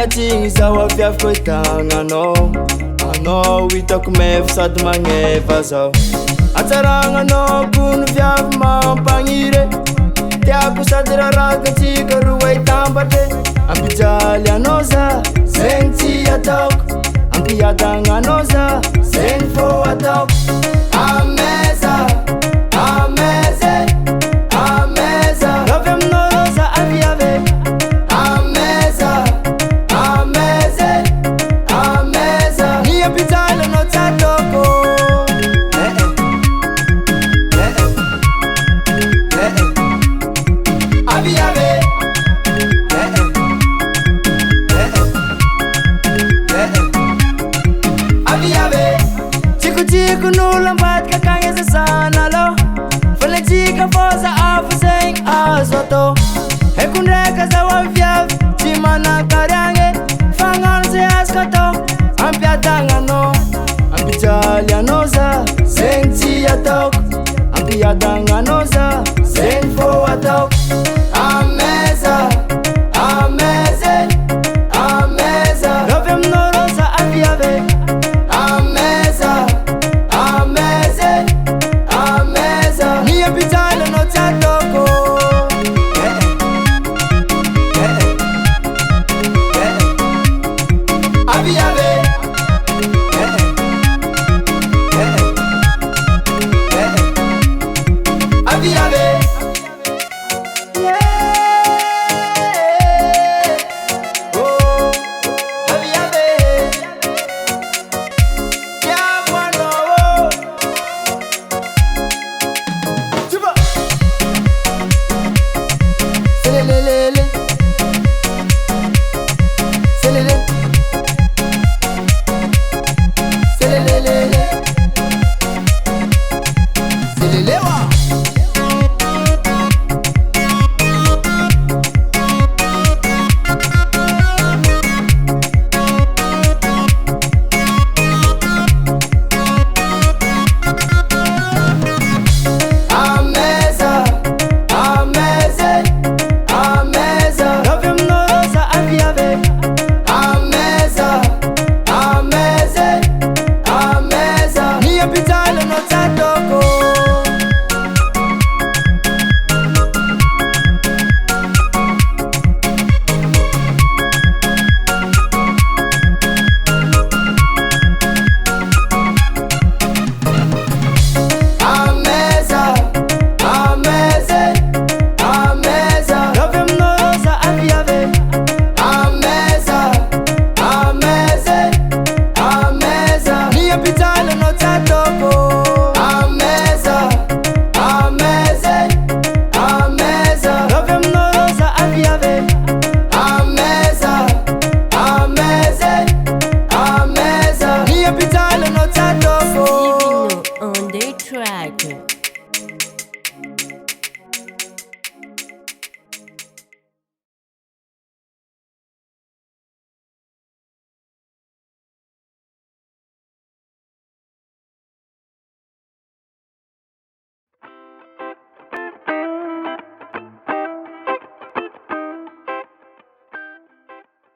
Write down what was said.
Agnatigny zao aviaviko itagnanao. Anao hitako meva sady magneva zao. Atsaragnanao kono viavy mampagnire. Tiako sady raragatsika roa itambatre. Ampijaly anao za, zegny tsy ataoko. Ampiadagnanao za, zegny fô ataoko. Ameza, ameza, ameza. Lovy aminao roza aviave. Ameza, ameza, ameza. Ny ampijaly anao tsy ataoko. Aviave. Aviave. Tico n'olo ambadika akagny azasana alo. Fanajika fôza afo zegny azo atao. Haiko ndraika zao aviavy tsy manan-kariagny. Fagnano zay azoko atao. Ampiadagnanao, ampijaly anao za, zegny tsy ataoko. Ampiadagnanao za, zegny fô ataoko.